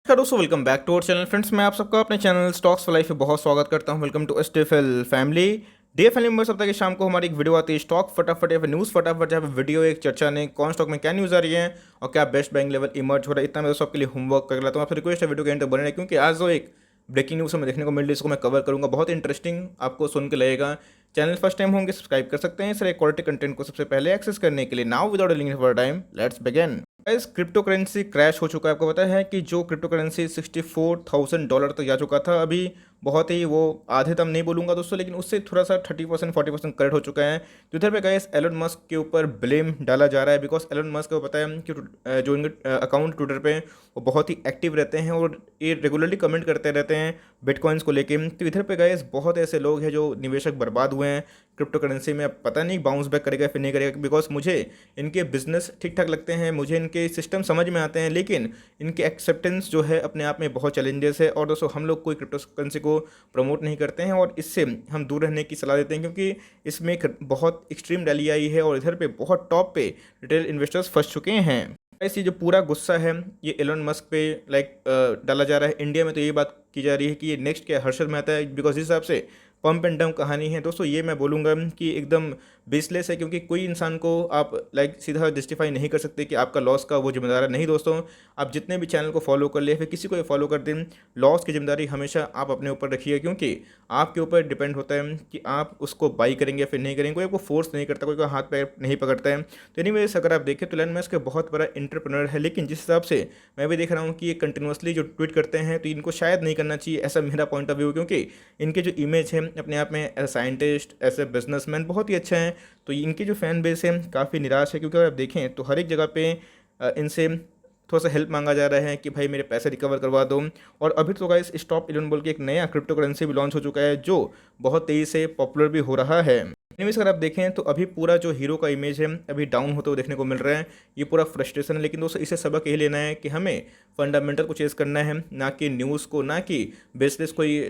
नमस्कार दोस्तों, welcome back to our channel. Friends, मैं आप सबका अपने चैनल स्टॉक्स फॉर लाइफ में बहुत स्वागत करता हूं। Welcome to STFL family. DFL members, हफ्ते की शाम को हमारी एक वीडियो आती है स्टॉक फटाफट या फिर न्यूज़ फटाफट, जहाँ पे वीडियो एक चर्चा ने कौन स्टॉक में क्या न्यूज़ आ रही है और क्या बेस्ट बाइंग लेवल इमर्ज हो रहा है। इतना मैं दोस्तों आपके लिए होमवर्क कर लेता हूँ। आपसे रिक्वेस्ट है वीडियो के एंड तक बने रहे, क्योंकि आज जो एक ब्रेकिंग न्यूज़ हमें देखने को मिल रही है, इसको मैं कवर करूँगा। बहुत इंटरेस्टिंग आपको सुन के लगेगा। चैनल फर्स्ट टाइम होंगे, सब्सक्राइब कर सकते हैं सर क्वालिटी कंटेंट को सबसे पहले एक्सेस करने के लिए। Now without delaying for time, let's begin. Guys, crypto currency crash हो चुका है। आपको पता है कि जो क्रिप्टो करेंसी $64,000 तक जा चुका था, अभी बहुत ही वो आधे तक नहीं बोलूंगा दोस्तों, लेकिन उससे थोड़ा सा 30% 40% करेक्ट हो चुका है। तो इधर पे गाइस एलन मस्क के ऊपर ब्लेम डाला जा रहा है, बिकॉज एलन मस्क को पता है कि जो इनके अकाउंट ट्विटर पे वो बहुत ही एक्टिव रहते हैं और ये रेगुलरली कमेंट करते रहते हैं बिटकॉइंस को लेके। तो इधर पे गाइस बहुत ऐसे लोग हैं जो निवेशक बर्बाद हुए हैं क्रिप्टो करेंसी में। अब पता नहीं बाउंस बैक करेगा फिर नहीं करेगा, बिकॉज मुझे इनके बिजनेस ठीक ठाक लगते हैं, मुझे इनके सिस्टम समझ में आते हैं, लेकिन इनके एक्सेप्टेंस जो है अपने आप में बहुत चैलेंजेस है। और दोस्तों, हम लोग कोई क्रिप्टो करेंसी को प्रमोट नहीं करते हैं और इससे हम दूर रहने की सलाह देते हैं, क्योंकि इसमें एक बहुत एक्सट्रीम रैली आई है और इधर पे बहुत टॉप पे रिटेल इन्वेस्टर्स फंस चुके हैं। ऐसी जो पूरा गुस्सा है ये एलन मस्क पे डाला जा रहा है। इंडिया में तो ये बात की जा रही है कि ये नेक्स्ट क्या हर्षद मेहता है, बिकॉज इस हिसाब से पंप एंड डंप कहानी है दोस्तों। ये मैं बोलूँगा कि एकदम बेसलेस है, क्योंकि कोई इंसान को आप सीधा जस्टिफाई नहीं कर सकते कि आपका लॉस का वो जिम्मेदार है। नहीं दोस्तों, आप जितने भी चैनल को फॉलो कर ले फिर किसी को भी फॉलो कर दें, लॉस की जिम्मेदारी हमेशा आप अपने ऊपर रखिए, क्योंकि आपके ऊपर डिपेंड होता है कि आप उसको बाई करेंगे फिर नहीं करेंगे। कोई आपको फोर्स नहीं करता, कोई का हाथ पैर नहीं पकड़ता है। तो एनीवेज, अगर आप देखें तो एलन मस्क बहुत बड़ा एंटरप्रेन्योर है, लेकिन जिस हिसाब से मैं भी देख रहा हूँ कि ये कंटिन्यूसली जो ट्वीट करते हैं, तो इनको शायद नहीं करना चाहिए, ऐसा मेरा पॉइंट ऑफ व्यू, क्योंकि इनके जो इमेज है अपने आप में as scientist as a businessman बहुत ही अच्छा है। तो इनकी जो फैन बेस है काफ़ी निराश है, क्योंकि अगर आप देखें तो हर एक जगह पे इनसे थोड़ा सा हेल्प मांगा जा रहा है कि भाई मेरे पैसे रिकवर करवा दो। और अभी तो गाइस स्टॉप 11 बोल के एक नया क्रिप्टो करेंसी भी लॉन्च हो चुका है, जो बहुत तेज़ी से पॉपुलर भी हो रहा है। एनीवेज, अगर आप देखें तो अभी पूरा जो हीरो का इमेज है अभी डाउन होते हुए देखने को मिल रहा है। ये पूरा फ्रस्ट्रेशन है, लेकिन दोस्तों इसे सबक यही लेना है कि हमें फंडामेंटल को चेज़ करना है, ना कि न्यूज़ को, ना कि बेसलेस कोई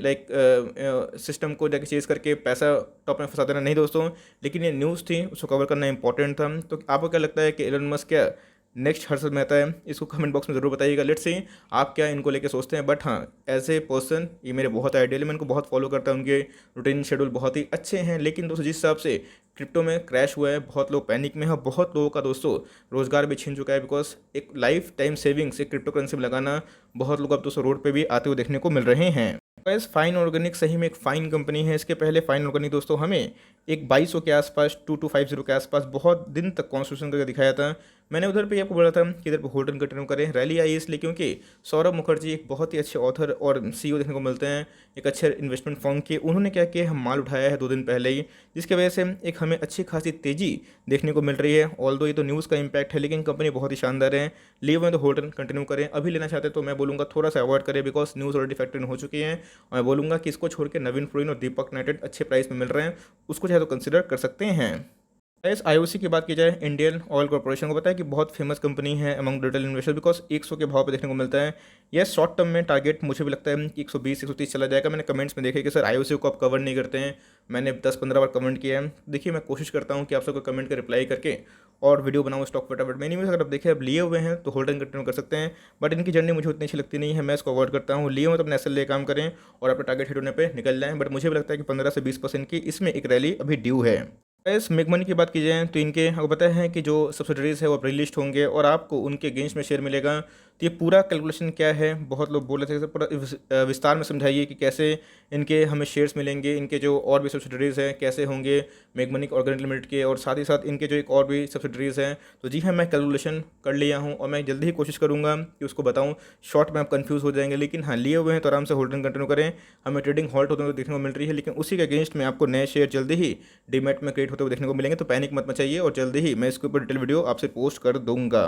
सिस्टम को जाके चेज़ करके पैसा टॉप में फंसा देना। नहीं दोस्तों, लेकिन ये न्यूज़ थी, उसको कवर करना इंपॉर्टेंट था। तो आपको क्या लगता है कि एलन मस्क क्या नेक्स्ट हर्षद मेहता है? इसको कमेंट बॉक्स में ज़रूर बताइएगा। लेट्स सी आप क्या इनको लेके सोचते हैं। बट हाँ, एज ए पर्सन ये मेरे बहुत आइडियल है, मैं इनको बहुत फॉलो करता हूँ, उनके रूटीन शेड्यूल बहुत ही अच्छे हैं। लेकिन दोस्तों, जिस हिसाब से क्रिप्टो में क्रैश हुआ है, बहुत लोग पैनिक में है, बहुत लोगों का दोस्तों रोजगार भी छीन चुका है, बिकॉज एक लाइफ टाइम सेविंग्स एक क्रिप्टो करेंसी में लगाना बहुत लोग अब दोस्तों रोड पे भी आते हुए देखने को मिल रहे हैं। गाइस, फाइन ऑर्गेनिक सही में एक फाइन कंपनी है। इसके पहले फाइन ऑर्गेनिक दोस्तों हमें एक 2200 के आसपास 2250 के आसपास बहुत दिन तक कॉन्स्टिट्यूशन करके दिखाया था। मैंने उधर पे आपको बोला था कि इधर पे होल्ड कंटिन्यू करें। रैली आई इसलिए क्योंकि सौरभ मुखर्जी एक बहुत ही अच्छे ऑथर और सीईओ देखने को मिलते हैं एक अच्छे इन्वेस्टमेंट फर्म के। उन्होंने क्या किया, हम माल उठाया है 2 दिन पहले ही, जिसकी वजह से एक हमें अच्छी खासी तेज़ी देखने को मिल रही है। ऑल्दो ये तो न्यूज़ का इम्पैक्ट है, लेकिन कंपनी बहुत ही शानदार है। लिए हुए तो होल्ड कंटिन्यू करें। अभी लेना चाहते तो मैं बोलूँगा थोड़ा सा अवॉइड करें, बिकॉज न्यूज़ ऑलरेडी फैक्टर हो चुकी है। और मैं बोलूँगा कि इसको छोड़ के नवीन फ्लोरिन और दीपक नाइटेड अच्छे प्राइस में मिल रहे हैं, उसको चाहे तो कंसिडर कर सकते हैं। इस आईओसी की बात की जाए, इंडियन ऑयल कॉर्पोरेशन को पता है कि बहुत फेमस कंपनी है अमंग रिटेल इन्वेस्टर, बिकॉज 100 के भाव पे देखने को मिलता है। यह शॉर्ट टर्म में टारगेट मुझे भी लगता है कि 120 130 चला जाएगा। मैंने कमेंट्स में देखे कि सर आईओसी को आप कवर नहीं करते हैं। मैंने 10-15 बार कमेंट किया है। देखिए, मैं कोशिश करता हूँ कि आप सबको कमेंट का रिप्लाई करके और वीडियो बनाऊँ स्टॉक फटाफट में। नहीं, अगर आप देखें अब लिए हुए हैं तो होल्डिंग कंटिन्यू कर सकते हैं, बट इनकी जर्नी मुझे उतनी अच्छी लगती नहीं है, मैं इसको अवॉइड करता हूँ। लिए हुए तो अपने एसएल ले काम करें और अपने टारगेट हिट होने पर निकल जाएँ, बट मुझे भी लगता है कि 15 से 20% की इसमें एक रैली अभी ड्यू है। इस मेगमनी की बात की जाए तो इनके आपको पता है कि जो सब्सिडरीज है वो प्रीलिस्ट होंगे और आपको उनके अगेंस्ट में शेयर मिलेगा। तो ये पूरा कैलकुलेशन क्या है, बहुत लोग बोल रहे थे, पूरा विस्तार में समझाइए कि कैसे इनके हमें शेयर्स मिलेंगे, इनके जो और भी सब्सिडरीज हैं कैसे होंगे मेगमनी ऑर्गेनिक लिमिटेड के, और साथ ही साथ इनके जो एक और भी सब्सिडरीज हैं। तो जी हाँ, मैं कैलकुलेशन कर लिया हूँ और मैं जल्दी ही कोशिश करूँगा कि उसको बताऊँ। शॉर्ट में आप कन्फ्यूज़ हो जाएंगे, लेकिन हाँ, लिए हुए हैं तो आराम से होल्डिंग कंटिन्यू करें। हमें ट्रेडिंग हॉल्ट होते हुए देखने को मिल रही है, लेकिन उसी के अगेंस्ट में आपको नए शेयर जल्दी ही डीमैट में क्रिएट होते हुए देखने को मिलेंगे। तो पैनिक मत मचाइए और जल्दी ही मैं इसके ऊपर डिटेल वीडियो आपसे पोस्ट कर दूंगा।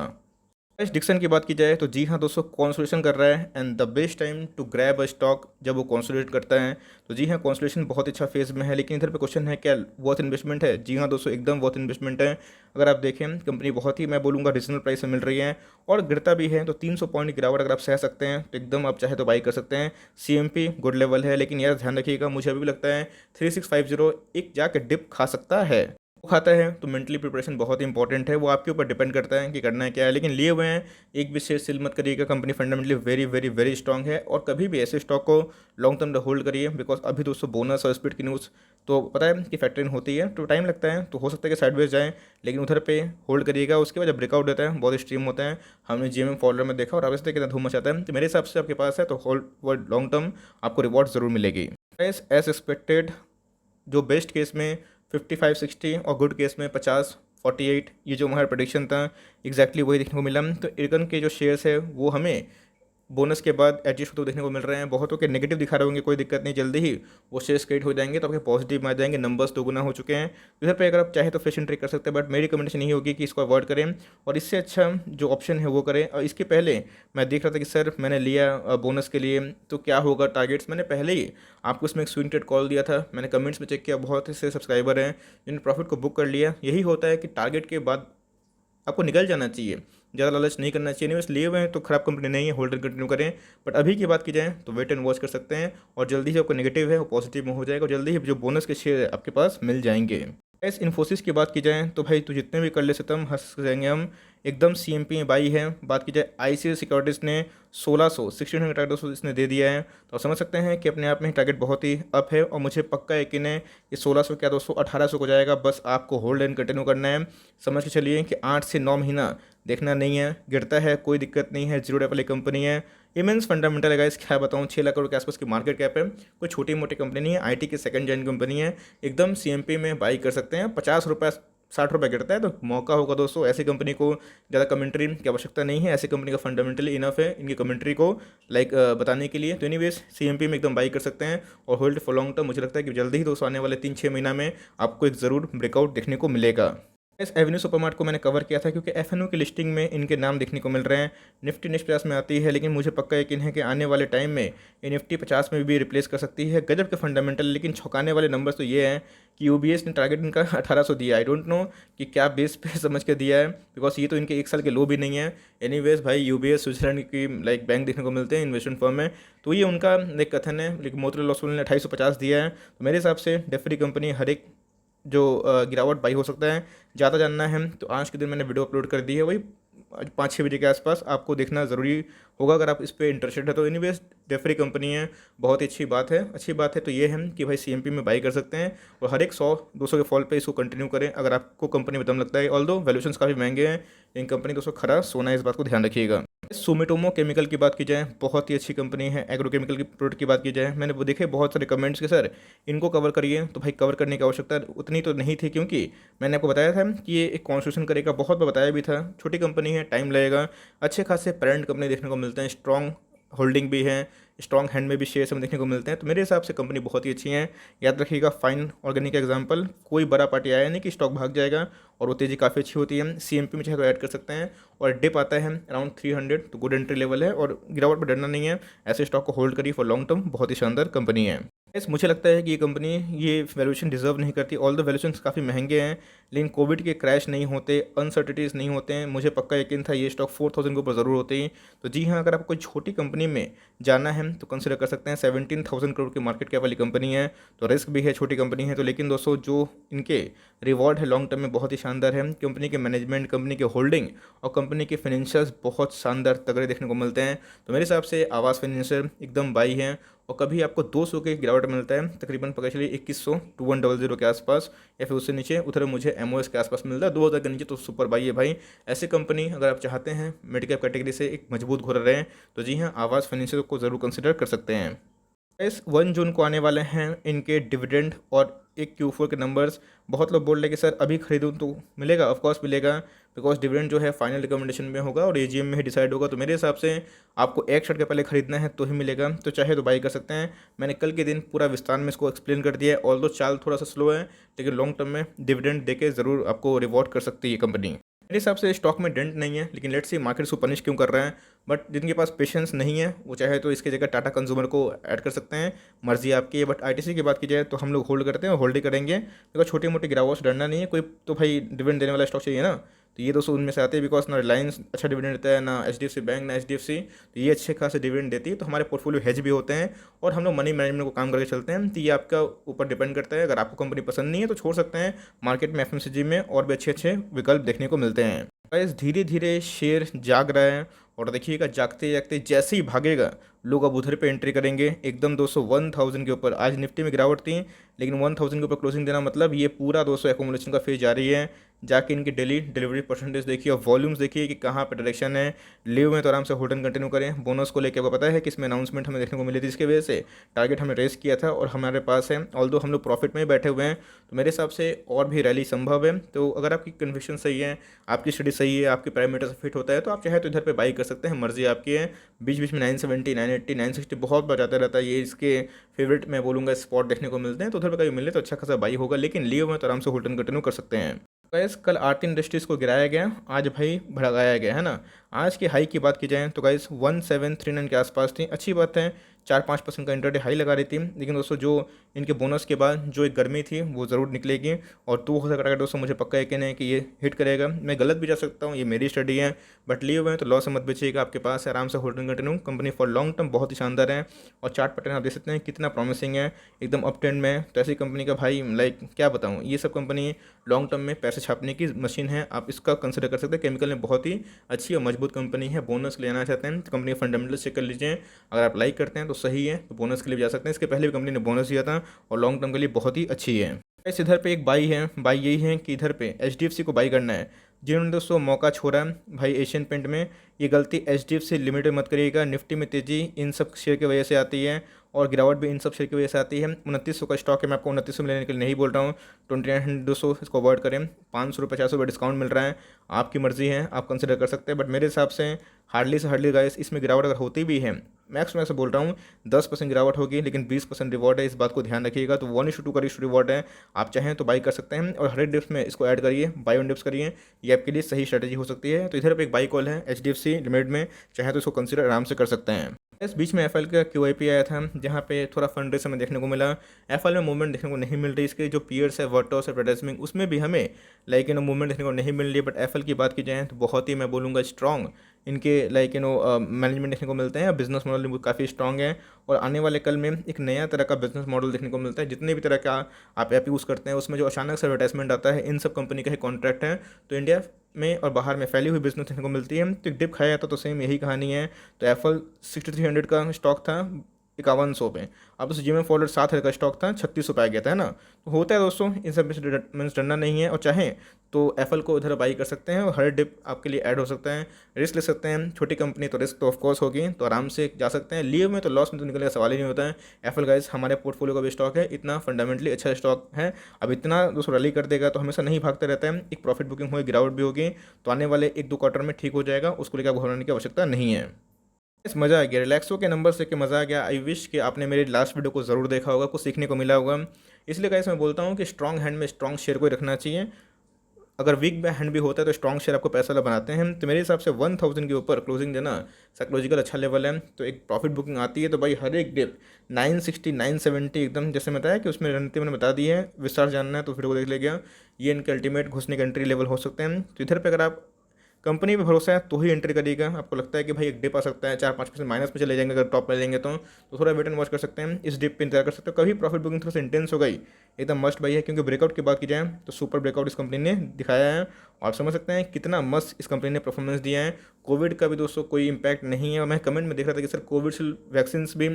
इस डिक्शन की बात की जाए तो जी हाँ दोस्तों, कॉन्सोलेशन कर रहा है and the best time to grab a stock जब वो कॉन्सोलेट करता है। तो जी हाँ, कॉन्सोलेशन बहुत अच्छा फेज में है, लेकिन इधर पे क्वेश्चन है क्या वर्थ इन्वेस्टमेंट है? जी हाँ दोस्तों, एकदम वर्थ इन्वेस्टमेंट है। अगर आप देखें कंपनी बहुत ही मैं बोलूँगा रीजनल प्राइस में मिल रही है और गिरता भी है, तो 300 पॉइंट की गिरावट अगर आप सह सकते हैं तो एकदम आप चाहे तो बाई कर सकते हैं। CMP गुड लेवल है, लेकिन यार ध्यान रखिएगा, मुझे अभी भी लगता है 3650 एक जाके डिप खा सकता है। वो खाता है तो मेंटली प्रिपरेशन बहुत इंपॉर्टेंट है, वो आपके ऊपर डिपेंड करता है कि करना है क्या है। लेकिन लिए हुए हैं, एक भी शेयर सेल मत करिएगा, company fundamentally very very very strong है। और कभी भी ऐसे स्टॉक को लॉन्ग टर्म होल्ड करिए, बिकॉज अभी दोस्तों बोनस और स्पीड की न्यूज़ तो पता है कि फैक्टरी होती है, तो टाइम लगता है, तो हो सकता है कि साइडवेज जाएँ, लेकिन उधर पे होल्ड करिएगा। उसके बाद जब ब्रेकआउट देता है बहुत स्ट्रीम होता है, हमने जीएमएम फॉलोअर में देखा और अब से कितना धूम मचाता है। तो मेरे हिसाब से आपके पास है तो होल्ड वर्ड लॉन्ग टर्म आपको रिवॉर्ड ज़रूर मिलेगी। एज एक्सपेक्टेड जो बेस्ट केस में 55-60 और गुड केस में 50-48, ये जो हमारा प्रेडिक्शन था एग्जैक्टली वही देखने को मिला। तो इरकन के जो शेयर्स है वो हमें बोनस के बाद एडजस्ट होते देखने को मिल रहे हैं। बहुतों के नेगेटिव दिखा रहे होंगे, कोई दिक्कत नहीं, जल्दी ही वो शेयर्स क्रेडिट हो जाएंगे तो आपके पॉजिटिव में आ जाएंगे, नंबर्स दोगुना हो चुके हैं। इधर पे अगर आप चाहे तो फ्रेश एंट्री कर सकते हैं, बट मेरी रिकमेंडेशन यही होगी कि इसको अवॉइड करें और इससे अच्छा जो ऑप्शन है वो करें। और इसके पहले मैं देख रहा था कि सर मैंने लिया बोनस के लिए तो क्या होगा टारगेट्स, मैंने पहले ही आपको इसमें एक स्विंग ट्रेड कॉल दिया था, मैंने कमेंट्स में चेक किया, बहुत से सब्सक्राइबर हैं जिन्होंने प्रॉफिट को बुक कर लिया। यही होता है कि टारगेट के बाद आपको निकल जाना चाहिए, ज़्यादा लालच नहीं करना चाहिए। नहीं बस लिए हुए हैं तो ख़राब कंपनी नहीं है, होल्डर कंटिन्यू करें। बट अभी की बात की जाए तो वेट एंड वॉच कर सकते हैं और जल्दी से आपको नेगेटिव है वो पॉजिटिव में हो जाएगा और जल्दी ही जो बोनस के शेयर आपके पास मिल जाएंगे। एस इन्फोसिस की बात की जाए तो भाई तो जितने भी कर ले सकते हम हंस जाएंगे हम, एकदम CMP में बाई है। बात की जाए ICICI सिक्योरिटीज़ ने 1600 टारगेट इसने दे दिया है, तो आप समझ सकते हैं कि अपने आप में टारगेट बहुत ही अप है और मुझे पक्का यकीन है कि 1600 क्या दोस्तों 1800 को जाएगा। बस आपको होल्ड एंड कंटिन्यू करना है। समझ के चलिए कि 8 से 9 महीना देखना नहीं है, गिरता है कोई दिक्कत नहीं है, जीरो डेट वाली कंपनी है, इमेंस फंडामेंटल है गाइस, क्या बताऊँ, 6 लाख करोड़ के आसपास की मार्केट कैप है, कोई छोटी मोटी कंपनी नहीं है, IT की सेकंड जेन कंपनी है, एकदम CMP में बाई कर सकते हैं। 50 रुपये 60 रुपये गिरता है तो मौका होगा दोस्तों। ऐसी कंपनी को ज़्यादा कमेंट्री की आवश्यकता नहीं है, ऐसी कंपनी का फंडामेंटली इनफ है इनकी कमेंट्री को बताने के लिए। तो एनीवेज CMP में एकदम बाई कर सकते हैं और होल्ड फॉर लॉन्ग टर्म। मुझे लगता है कि जल्दी ही दोस्तों आने वाले 3-6 महीना में आपको एक ज़रूर ब्रेकआउट देखने को मिलेगा। इस एवेन्यू सुपरमार्ट को मैंने कवर किया था क्योंकि FNO की लिस्टिंग में इनके नाम देखने को मिल रहे हैं, निफ्टी 50 में आती है, लेकिन मुझे पक्का यकीन है कि आने वाले टाइम में ये निफ्टी 50 में भी रिप्लेस कर सकती है। गजब के फंडामेंटल, लेकिन छौंकाने वाले नंबर्स तो ये हैं कि UBS ने टारगेट इनका 1800 दिया। आई डोंट नो कि क्या बेस पे समझ के दिया है, बिकॉज ये तो इनके 1 साल के लो भी नहीं है। एनीवेज भाई UBS स्विट्जरलैंड की बैंक देखने को मिलते हैं इन्वेस्टमेंट फर्म में, तो ये उनका एक कथन है। लेकिन मोतीलाल ओसवाल ने 2850 दिया है, तो मेरे हिसाब से डेफरी कंपनी हर एक जो गिरावट बाई हो सकता है। ज़्यादा जानना है तो आज के दिन मैंने वीडियो अपलोड कर दी है, वही 5-6 बजे के आसपास आपको देखना ज़रूरी होगा अगर आप इस पर इंटरेस्टेड है तो। एनीवेज डेफरी कंपनी है, बहुत ही अच्छी बात है। अच्छी बात है तो ये है कि भाई CMP में बाई कर सकते हैं और हर एक 100-200 के फॉल पे इसको कंटिन्यू करें अगर आपको कंपनी में दम लगता है। ऑल्दो वैल्यूएशंस काफ़ी महंगे हैं, लेकिन कंपनी दोस्तों खरा सोना है, इस बात को ध्यान रखिएगा। सुमिटोमो केमिकल की बात की जाए, बहुत ही अच्छी कंपनी है। एग्रोकेमिकल की प्रोडक्ट की बात की जाए, मैंने वो देखे बहुत सारे कमेंट्स के सर इनको कवर करिए, तो भाई कवर करने की आवश्यकता उतनी तो नहीं थी क्योंकि मैंने आपको बताया था कि ये एक कॉन्स्टिट्यूशन करेगा, बहुत बार बताया भी था। छोटी कंपनी है, टाइम लगेगा, अच्छे खासे पेरेंट कंपनी देखने को मिलते हैं, स्ट्रॉन्ग होल्डिंग भी है, स्ट्रॉन्ग हैंड में भी शेयर्स हमें देखने को मिलते हैं। तो मेरे हिसाब से कंपनी बहुत ही अच्छी है। याद रखिएगा फाइन ऑर्गेनिक का एग्जांपल, कोई बड़ा पार्टी आया नहीं कि स्टॉक भाग जाएगा और वो तेज़ी काफ़ी अच्छी होती है। CMP में चाहे तो ऐड कर सकते हैं और डिप आता है अराउंड 300, तो गुड एंट्री लेवल है और गिरावट पर डरना नहीं है। ऐसे स्टॉक को होल्ड करिए फॉर लॉन्ग टर्म, बहुत ही शानदार कंपनी है। यस, मुझे लगता है कि ये कंपनी ये वैल्यूएशन डिजर्व नहीं करती। ऑल द वैल्यूएशन काफ़ी महंगे हैं, लेकिन कोविड के क्रैश नहीं होते, अनसर्टिटीज़ नहीं होते हैं। मुझे पक्का यकीन था ये स्टॉक 4000 के ऊपर ज़रूर होते हैं। तो जी हाँ, अगर आपको कोई छोटी कंपनी में जाना है तो कंसिडर कर सकते हैं। 17,000 करोड़ की मार्केट कैप वाली कंपनी है, तो रिस्क भी है, छोटी कंपनी है तो। लेकिन दोस्तों जो इनके रिवॉर्ड है लॉन्ग टर्म में बहुत ही शानदार है। कंपनी के मैनेजमेंट, कंपनी के होल्डिंग और कंपनी के फाइनेंशियल्स बहुत शानदार तगड़े देखने को मिलते हैं। तो मेरे हिसाब से आवास फाइनेंशियल एकदम बाई है और कभी आपको 200 के गिरावट मिलता है, तकरीबन पकड़ चलिए 2100 2100 के आसपास या फिर उससे नीचे, उधर मुझे MOS के आसपास मिलता है। 2000 के नीचे तो सुपर बाई है भाई। ऐसी कंपनी अगर आप चाहते हैं मिड कैप कैटेगरी से एक मजबूत घोड़ा रहे तो जी हाँ, आवास फाइनेंशियल को ज़रूर कंसिडर कर सकते हैं। इस 1 जून को आने वाले हैं इनके डिविडेंड और एक Q4 के नंबर्स। बहुत लोग बोल रहे हैं कि सर अभी खरीदूं तो मिलेगा, ऑफकोर्स मिलेगा, बिकॉज डिविडेंड जो है फाइनल रिकमेंडेशन में होगा और AGM में ही डिसाइड होगा। तो मेरे हिसाब से आपको एक शर्ट के पहले खरीदना है तो ही मिलेगा, तो चाहे तो बाई कर सकते हैं। मैंने कल के दिन पूरा विस्तार में इसको एक्सप्लेन कर दिया है। ऑल्दो चाल थोड़ा सा स्लो है, लेकिन लॉन्ग टर्म में डिविडेंड देके ज़रूर आपको रिवॉर्ड कर सकती है ये कंपनी। मेरे हिसाब से स्टॉक में डेंट नहीं है, लेकिन लेट्स सी मार्केट इसको पनिश क्यों कर रहा है। बट जिनके पास पेशेंस नहीं है वो चाहे तो इसके जगह टाटा कंज्यूमर को ऐड कर सकते हैं, मर्जी आपकी है। बट ITC की बात की जाए तो हम लोग होल्ड करते हैं और होल्ड ही करेंगे, बिकॉज छोटी मोटी गिरावट से डरना नहीं है। कोई तो भाई डिविडेंड देने वाला स्टॉक चाहिए ना, तो तो ये दोस्तों उनमें से आते हैं, बिकॉज ना रिलायंस अच्छा डिविडेंड देता है, ना HDFC बैंक, ना HDFC, तो ये अच्छे खासे डिविडेंड देती है। तो हमारे पोर्टफोलियो हेज भी होते हैं और हम लोग मनी मैनेजमेंट को काम करके चलते हैं। तो ये आपका ऊपर डिपेंड करता है। अगर आपको कंपनी पसंद नहीं है तो छोड़ सकते हैं। मार्केट में FMCG में और भी अच्छे अच्छे विकल्प देखने को मिलते हैं। गाइस धीरे धीरे शेयर जाग रहा है और देखिएगा जागते जागते जैसे ही भागेगा लोग अब उधर पे एंट्री करेंगे एकदम 1000 के ऊपर। आज निफ्टी में गिरावट थी लेकिन 1000 के ऊपर क्लोजिंग देना मतलब ये पूरा 200 एकोमुलेशन का फेज जारी है। जाके इनकी डेली डिलीवरी परसेंटेज देखिए और वॉल्यूम्स देखिए कि कहाँ पे डायरेक्शन है। लीव में तो आराम से होल्ड एंड कंटिन्यू करें। बोनस को लेकर आपको पता है कि इसमें अनाउंसमेंट हमें देखने को मिली थी, इसके वजह से टारगेट हमने रेस किया था और हमारे पास है। ऑल्दो हम लोग प्रॉफिट में ही बैठे हुए हैं तो मेरे हिसाब से और भी रैली संभव है। तो अगर आपकी कन्विक्शन सही है, आपकी स्टडी सही है, आपके पैरामीटर से फिट होता है तो आप चाहे तो इधर पे बाई कर सकते हैं, मर्जी आपकी है। बीच बीच में 970, 980, 960 बहुत बार जाता रहता है। ये इसके फेवरेट मैं बोलूँगा स्पॉट देखने को मिलते हैं, तो उधर पे कभी मिले तो अच्छा खासा बाई होगा। लेकिन लीव में तो आराम से होल्ड एंड कंटिन्यू कर सकते हैं। गाइस कल आरती इंडस्ट्रीज़ को गिराया गया, आज भाई भड़काया गया है ना। आज की हाई की बात की जाए तो गाइस 1739 के आसपास थी। अच्छी बात है, 4-5% का इंटरडे हाई लगा रही थी। लेकिन दोस्तों जो इनके बोनस के बाद जो एक गर्मी थी वो ज़रूर निकलेगी और 2000 का टारगेट दोस्तों मुझे पक्का यकीन है कि ये हिट करेगा। मैं गलत भी जा सकता हूँ, ये मेरी स्टडी है, बट लिए हुए हैं तो लॉस मत बेचिएगा। आपके पास है, आराम से holding continue. Company for long term बहुत ही शानदार है और चार्ट पैटर्न आप देख सकते हैं कितना प्रॉमिसिंग है, एकदम अप ट्रेंड में। तो ऐसी कंपनी का भाई लाइक क्या बताऊँ, ये सब कंपनी लॉन्ग टर्म में पैसे छापने की मशीन है, आप इसका कंसिडर कर सकते हैं। केमिकल में बहुत ही अच्छी और मजबूत कंपनी है। बोनस लेना चाहते हैं तो कंपनी फंडामेंटल्स चेक कर लीजिए, अगर आप लाइक करते हैं तो सही है तो बोनस के लिए भी जा सकते हैं। इसके पहले भी कंपनी ने बोनस दिया था और लॉन्ग टर्म के लिए बहुत ही अच्छी है। इस इधर पे एक बाई है, बाई यही है कि इधर पे HDFC को बाई करना है। जिन्होंने दोस्तों मौका छोड़ा भाई एशियन पेंट में, ये गलती HDFC लिमिटेड मत करिएगा। निफ्टी में तेज़ी इन सब शेयर की वजह से आती है और गिरावट भी इन सब शेयर की वजह से आती है। 2900 का स्टॉक है, मैं आपको 2900 में लेने के लिए नहीं बोल रहा हूँ। 2900 इसको अवॉइड करें। 500 रुपये 400 रुपये डिस्काउंट मिल रहा है, आपकी मर्जी है, आप कंसिडर कर सकते हैं। बट मेरे हिसाब से हार्डली से हार्डली गाइस इसमें गिरावट अगर होती भी है, मैक्स मैं से बोल रहा हूँ 10% गिरावट होगी लेकिन 20% रिवॉर्ड है, इस बात को ध्यान रखिएगा। तो 1:2 का रिवॉर्ड है, आप चाहें तो बाई कर सकते हैं और हर एक डिप्स में इसको ऐड करिए, बाई ऑन डिप्स करिए, ये आपके लिए सही स्ट्रेटेजी हो सकती है। तो इधर पर एक बाई कॉल है HDFC लिमिटेड में, चाहे तो इसको कंसिडर आराम से कर सकते हैं। इस बीच में FL का QIP आया था जहाँ पे थोड़ा फंड रेस हमें देखने को मिला। FL में मूवमेंट देखने को नहीं मिल रही। इसके जो पीयर्स है वर्टोस है प्रोडेस्मिंग, उसमें भी हमें लाइक मूवमेंट देखने को नहीं मिल रही। बट FL की बात की जाए तो बहुत ही मैं बोलूँगा स्ट्रॉन्ग इनके लाइक मैनेजमेंट देखने को मिलते हैं। बिजनेस मॉडल भी काफ़ी स्ट्रॉन्ग है और आने वाले कल में एक नया तरह का बिजनेस मॉडल देखने को मिलता है। जितने भी तरह का आप ऐप यूज़ करते हैं उसमें जो अचानक से एडवर्टाइजमेंट आता है, इन सब कंपनी का ही कॉन्ट्रैक्ट है। तो इंडिया में और बाहर में फैली हुई बिजनेस देखने को मिलती है। तो एक डिप खाया जाता तो सेम यही कहानी है। तो एप्पल 6300 का स्टॉक था 5100 पे, अब उस GMM फॉरवर्ड 7000 का स्टॉक था 3600 पे आ गया था, है ना। तो होता है दोस्तों, इन सब में मीन्स डरना नहीं है और चाहें तो एप्पल को इधर बाई कर सकते हैं और हर डिप आपके लिए ऐड हो सकता है। रिस्क ले सकते हैं, छोटी कंपनी तो रिस्क तो ऑफकोर्स होगी, तो आराम से जा सकते हैं। लीव में तो लॉस में तो निकलने का सवाल ही नहीं होता है। एप्पल गाइस हमारे पोर्टफोलियो का भी स्टॉक है, इतना फंडामेंटली अच्छा स्टॉक है। अब इतना दोस्तों रैली कर देगा तो हमेशा नहीं भागता रहता है। एक प्रॉफिट बुकिंग होगी, गिरावट भी होगी, तो आने वाले 1-2 क्वार्टर में ठीक हो जाएगा, उसको लेकर घबराने की आवश्यकता नहीं है। इस मज़ा आ गया, रिलैक्सो के नंबर से कि मज़ा आ गया। आई विश कि आपने मेरे लास्ट वीडियो को ज़रूर देखा होगा, कुछ सीखने को मिला होगा। इसलिए गाइस मैं बोलता हूँ कि स्ट्रॉन्ग हैंड में स्ट्रॉन्ग शेयर को ही रखना चाहिए। अगर वीक हैंड भी होता है तो स्ट्रॉन्ग शेयर आपको पैसा वाला बनाते हैं। तो मेरे हिसाब से 1000 के ऊपर क्लोजिंग देना साइकोलॉजिकल अच्छा लेवल है। तो एक प्रॉफिट बुकिंग आती है तो भाई हर एक डिप 960, 970 एकदम जैसे बताया कि उसमें रणनीति मैंने बता दी है। विस्तार जानना है तो वीडियो को देख लीजिएगा। ये इनके अल्टीमेट घुसने के एंट्री लेवल हो सकते हैं। तो इधर पर अगर आप कंपनी पे भरोसा है तो ही एंट्री करिएगा। आपको लगता है कि भाई एक डिप आ सकता है, 4-5% माइनस में चले जाएंगे अगर टॉप पे लेंगे तो थोड़ा वेट एंड वॉच कर सकते हैं। इस डिप पे इंतजार कर सकते हो। कभी प्रॉफिट बुकिंग थोड़ा सा इंटेंस हो गई एकदम मस्ट बाई है, क्योंकि ब्रेकआउट की बात की जाए तो सुपर ब्रेकआउट इस कंपनी ने दिखाया है और आप समझ सकते हैं कितना मस्त इस कंपनी ने परफॉर्मेंस दिया है। कोविड का भी दोस्तों कोई इंपैक्ट नहीं है और मैं कमेंट में देख रहा था कि सर कोविड वैक्सीन भी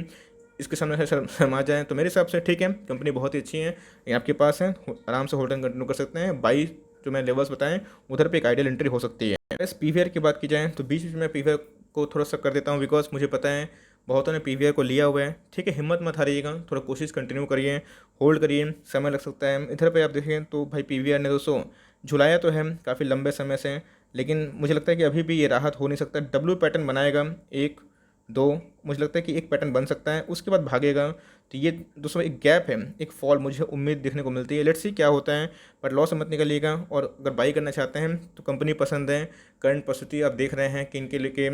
इसके सामने शर्मा जाए। तो मेरे हिसाब से ठीक है, कंपनी बहुत ही अच्छी है, ये आपके पास है, आराम से होल्ड एंड कंटिन्यू कर सकते हैं। बाई जो मैं लेवल्स बताएं उधर पे एक आइडियल एंट्री हो सकती है। बस PVR की बात की जाए तो बीच बीच में PVR को थोड़ा सा कर देता हूँ, बिकॉज मुझे पता है बहुतों ने PVR को लिया हुआ है। ठीक है, हिम्मत मत हारिएगा, थोड़ा कोशिश कंटिन्यू करिए, होल्ड करिए, समय लग सकता है। इधर पे आप देखें तो भाई PVR ने दोस्तों झुलाया तो है काफ़ी लंबे समय से, लेकिन मुझे लगता है कि अभी भी ये राहत हो नहीं सकता। W पैटर्न बनाएगा 1-2, मुझे लगता है कि एक पैटर्न बन सकता है, उसके बाद भागेगा। तो ये दोस्तों एक गैप है, एक फॉल मुझे उम्मीद देखने को मिलती है। लेट्स सी क्या होता है, बट लॉस मत निकलिएगा। और अगर बाई करना चाहते हैं तो कंपनी पसंद है। करंट परिस्थिति आप देख रहे हैं कि इनके लेके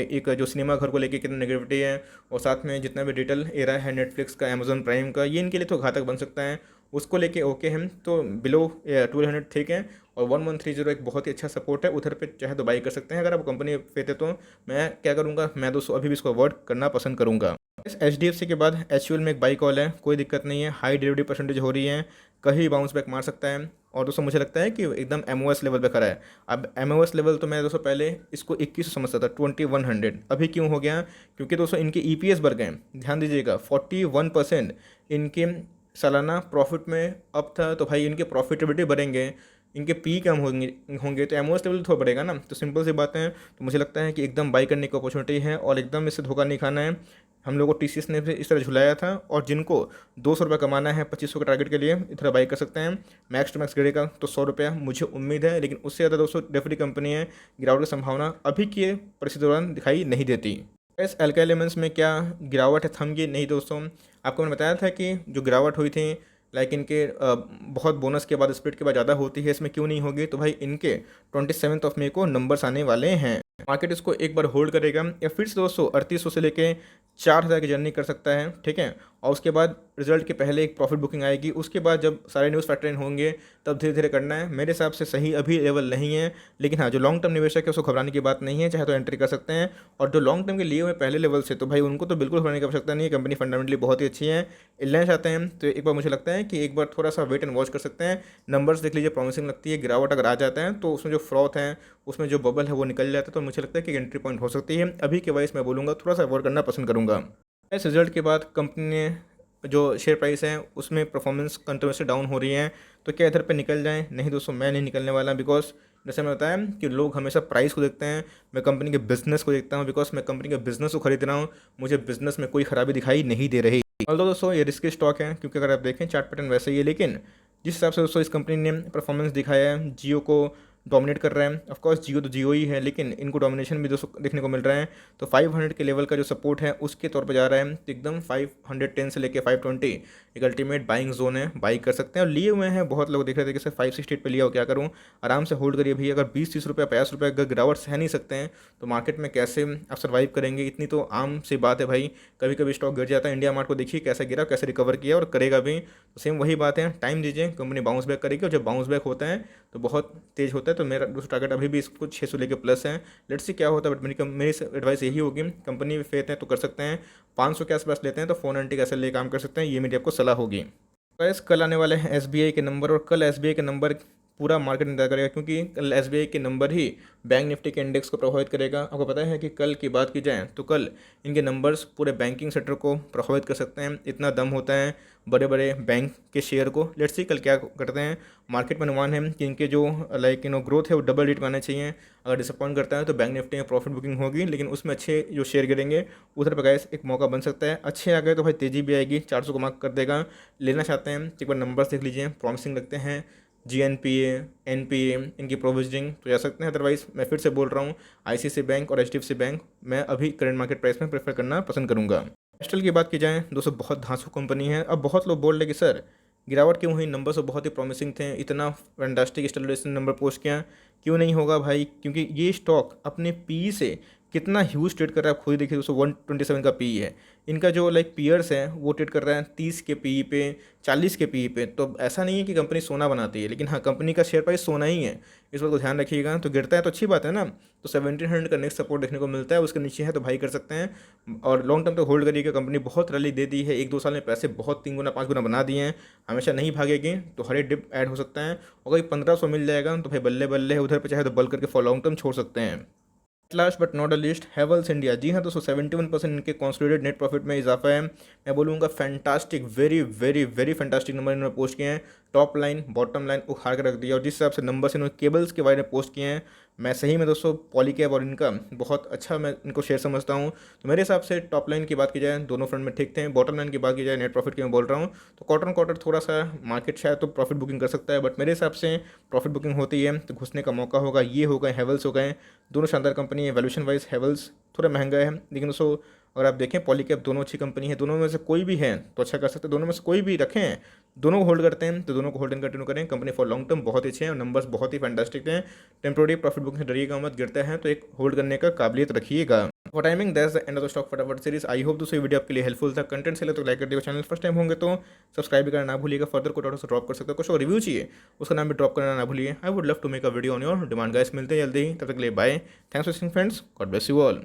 एक जो सिनेमा घर को लेके कितनी नेगेटिविटी है और साथ में जितना भी डिजिटल एरा है नेटफ्लिक्स का, अमेजॉन प्राइम का, ये इनके लिए तो घातक बन सकता है। उसको लेके ओके हम तो बिलो 1200 ठीक है। और 1130 एक बहुत ही अच्छा सपोर्ट है, उधर पे चाहे तो बाई कर सकते हैं। अगर आप कंपनी पे थे तो मैं क्या करूँगा, मैं दोस्तों अभी भी इसको अवॉइड करना पसंद करूँगा। इस HDFC के बाद HUL में एक बाई कॉल है, कोई दिक्कत नहीं है, हाई डिलीवरी परसेंटेज हो रही है, कहीं बाउंस बैक मार सकता है। और दोस्तों मुझे लगता है कि एकदम MOS लेवल पे खड़ा है। अब MOS लेवल तो मैं दोस्तों पहले इसको 21 समझता था, 2100 अभी क्यों हो गया, क्योंकि दोस्तों इनके EPS बढ़ गए, ध्यान दीजिएगा 41% इनके सालाना प्रॉफिट में अप था, तो भाई इनके प्रॉफिटेबिलिटी बढ़ेंगे, इनके पी कम होंगे तो एमओएस लेवल थोड़ा बढ़ेगा ना, तो सिंपल सी बातें हैं। तो मुझे लगता है कि एकदम बाई करने की अपॉर्चुनिटी है और एकदम इससे धोखा नहीं खाना है। हम लोगों को TCS ने भी इस तरह झुलाया था, और जिनको 200 रुपये कमाना है 2500 के टारगेट के लिए इधर बाई कर सकते हैं। मैक्स टू मैक्स गिरेगा तो 100 रुपया मुझे उम्मीद है, लेकिन उससे ज़्यादा दोस्तों डेफिनेटली कंपनी है, गिरावट की संभावना अभी के परिस्थिति दौरान दिखाई नहीं देती। इस एल्का एलिमेंट्स में क्या गिरावट है, थम नहीं दोस्तों, आपको मैंने बताया था कि जो गिरावट हुई थी लाइक इनके बहुत बोनस के बाद स्प्लिट के बाद ज़्यादा होती है, इसमें क्यों नहीं होगी, तो भाई इनके 27 मई को नंबर्स आने वाले हैं। मार्केट इसको एक बार होल्ड करेगा या फिर से दोस्तों 3800 से लेके 4000 की जर्नी कर सकता है, ठीक है। और उसके बाद रिजल्ट के पहले एक प्रॉफिट बुकिंग आएगी, उसके बाद जब सारे न्यूज़ फैक्टर इन होंगे तब धीरे धीरे करना है। मेरे हिसाब से सही अभी लेवल नहीं है, लेकिन हाँ जो लॉन्ग टर्म निवेशक है उसको घबराने की बात नहीं है, चाहे तो एंट्री कर सकते हैं। और जो लॉन्ग टर्म के लिए हुए पहले लेवल से, तो भाई उनको तो बिल्कुल घबराने की आवश्यकता नहीं है, कंपनी फंडामेंटली बहुत ही अच्छी है। लेना चाहते हैं तो एक बार मुझे लगता है कि एक बार थोड़ा सा वेट एंड वॉच कर सकते हैं। नंबर्स देख लीजिए, प्रॉमिसिंग लगती है, गिरावट अगर आ जाता है तो उसमें जो फ्रॉथ है, उसमें जो बबल है वो निकल जाता है, तो मुझे लगता है कि एंट्री पॉइंट हो सकती है। अभी के वाइस मैं बोलूँगा थोड़ा सा अवॉइड करना पसंद करूँगा। इस रिजल्ट के बाद कंपनी ने जो शेयर प्राइस है उसमें परफॉर्मेंस कंटिन्यूसली डाउन हो रही है, तो क्या इधर पे निकल जाएं? नहीं दोस्तों, मैं नहीं निकलने वाला, बिकॉज जैसे मैं बताया कि लोग हमेशा प्राइस को देखते हैं, मैं कंपनी के बिजनेस को देखता हूँ, बिकॉज मैं कंपनी के बिजनेस को खरीद रहा हूँ, मुझे बिजनेस में कोई खराबी दिखाई नहीं दे रही। ऑल्दो दोस्तों ये रिस्की स्टॉक है, क्योंकि अगर आप देखें चार्ट पैटर्न वैसे ही है, लेकिन जिस हिसाब से दोस्तों इस कंपनी ने परफॉर्मेंस दिखाया है, जियो को डोमिनेट कर रहे हैं। ऑफ कोर्स जियो तो जियो ही है, लेकिन इनको डोमिनेशन भी दोस्तों देखने को मिल रहा है। तो 500 के लेवल का जो सपोर्ट है उसके तौर पे जा रहा है, तो एकदम 510 से लेके 520 एक अल्टीमेट बाइंग जोन है, बाई कर सकते हैं। और लिए हुए हैं, बहुत लोग देख रहे थे कि सर 568 पे लिया हो, क्या करूँ, आराम से होल्ड करिए भाई। अगर 20-30 रुपये 50 रुपये अगर गिरावट सह नहीं सकते हैं तो मार्केट में कैसे आप सर्वाइव करेंगे, इतनी तो आम सी बात है भाई। कभी कभी स्टॉक गिर जाता है, इंडिया मार्ट को देखिए कैसे गिरा, कैसे रिकवर किया और करेगा भी, तो सेम वही बात है, टाइम दीजिए, कंपनी बाउंस बैक करेगी। और जब बाउंस बैक होता है तो बहुत तेज़ होता है। तो मेरा दूसरा टारगेट अभी भी इसको 600 लेके प्लस है, लेट्स सी क्या होता है। बट मेरी एडवाइस यही होगी, कंपनी में फेथ है तो कर सकते हैं। 500 के आसपास लेते हैं तो 490 कैसे ले काम कर सकते हैं, ये मेरी आपको सलाह होगी। गाइस कल आने वाले हैं SBI के नंबर, और कल SBI के नंबर पूरा मार्केट इंतजार करेगा, क्योंकि कल SBI के नंबर ही बैंक निफ्टी के इंडेक्स को प्रभावित करेगा। आपको पता है कि कल की बात की जाए तो कल इनके नंबर्स पूरे बैंकिंग सेक्टर को प्रभावित कर सकते हैं, इतना दम होता है बड़े बड़े बैंक के शेयर को। लेट्स सी कल क्या करते हैं। मार्केट में अनुमान है कि इनके जो ग्रोथ है वो डबल डिजिट में आना चाहिए। अगर डिसअपॉइंट करता है तो बैंक निफ्टी में प्रॉफिट बुकिंग होगी, लेकिन उसमें अच्छे जो शेयर गिरेंगे उधर पर गाइस एक मौका बन सकता है। अच्छे आ गए तो भाई तेज़ी भी आएगी, 400 को मार्क कर देगा। लेना चाहते हैं एक बार नंबर्स देख लीजिए, प्रॉमिसिंग लगते हैं। GNPA NPA इनकी प्रोविजनिंग तो जा सकते हैं। अदरवाइज मैं फिर से बोल रहा हूँ, ICICI बैंक और HDFC बैंक मैं अभी करंट मार्केट प्राइस में प्रेफर करना पसंद करूँगा। एस्ट्रल की बात की जाए दोस्तों, बहुत धांसू कंपनी है। अब बहुत लोग बोल रहे कि सर गिरावट क्यों हुई, नंबर तो बहुत ही प्रॉमिसिंग थे, इतना फैंटास्टिक स्टेबलाइजेशन नंबर पोस्ट किया, क्यों नहीं होगा भाई, क्योंकि ये स्टॉक अपने PE से कितना ह्यूज ट्रेड कर रहा है। आप खुद देखिए दोस्तों, 127 का PE है। इनका जो पीयर्स है वो ट्रेड कर रहा है 30 के PE पे, 40 के PE पे। तो ऐसा नहीं है कि कंपनी सोना बनाती है, लेकिन हाँ कंपनी का शेयर प्राइस सोना ही है, इस बात को ध्यान रखिएगा। तो गिरता है तो अच्छी बात है ना, तो 1700 का नेक्स्ट सपोर्ट देखने को मिलता है, उसके नीचे है तो भाई कर सकते हैं। और लॉन्ग टर्म तो होल्ड करिएगा, कंपनी बहुत रैली दे दी है, 1-2 साल में पैसे बहुत 3 गुना 5 गुना बना दिए हैं, हमेशा नहीं भागेगी, तो हर एक डिप ऐड हो सकता है। और कहीं 1500 मिल जाएगा तो भाई बल्ले बल्ले है, उधर पर चाहे तो बल करके फॉर लॉन्ग टर्म छोड़ सकते हैं। Last but not the list, Havells India. जी हाँ दोस्तों, 71% इनके कॉन्सोलिडेटेड नेट प्रॉफिट में इजाफा है। मैं बोलूँगा fantastic, very very very fantastic number इन्होंने पोस्ट किए हैं। टॉप लाइन बॉटम लाइन उखाड़ कर रख दिया, और जिस हिसाब से नंबर्स इन्होंने केबल्स के बारे में पोस्ट किए हैं, मैं सही में दोस्तों पॉलीकैब और इनका बहुत अच्छा मैं इनको शेयर समझता हूँ। तो मेरे हिसाब से टॉप लाइन की बात की जाए दोनों फ्रंट में ठीक थे, बॉटम लाइन की बात की जाए नेट प्रॉफिट की मैं बोल रहा हूँ, तो क्वार्टर थोड़ा सा मार्केट शायद तो प्रॉफिट बुकिंग कर सकता है, बट मेरे हिसाब से प्रॉफिट बुकिंग होती है तो घुसने का मौका होगा। ये हो गए हैवेल्स हो गए, दोनों शानदार कंपनी है। वैल्यूएशन वाइज हैवेल्स थोड़ा महंगा है, लेकिन दोस्तों अगर आप देखें पॉलीकैब दोनों अच्छी कंपनी है, दोनों में से कोई भी है तो अच्छा कर सकते हैं, दोनों में से कोई भी रखें, दोनों को होल्ड करते हैं तो दोनों को होल्ड एंड कंटिन्यू करें। कंपनी फॉर लॉन्ग टर्म बहुत अच्छे हैं और नंबर्स बहुत ही फैंटास्टिक हैं। टेम्पोररी प्रॉफिट बुकिंग से डरिएगा मत, गिरता है तो एक होल्ड करने का काबिलियत रखिएगा। For timing that's the end of the stock फटाफट सीरीज। आई होप दोस्तों ये वीडियो आपके लिए हेल्पफुल था। कंटेंट से ले तो लाइक कर दिएगा, चैनल फर्स्ट टाइम होंगे तो सब्सक्राइब भी करना ना भूलिएगा। फर्दर कोई डाउट ड्रॉप कर सकते हो, कुछ और रिव्यू चाहिए उसका नाम भी ड्रॉप करना ना भूलिए। I would love to make a video on your demand guys. मिलते हैं जल्दी ही, तब तक के लिए bye. Thanks for watching friends, God bless you all.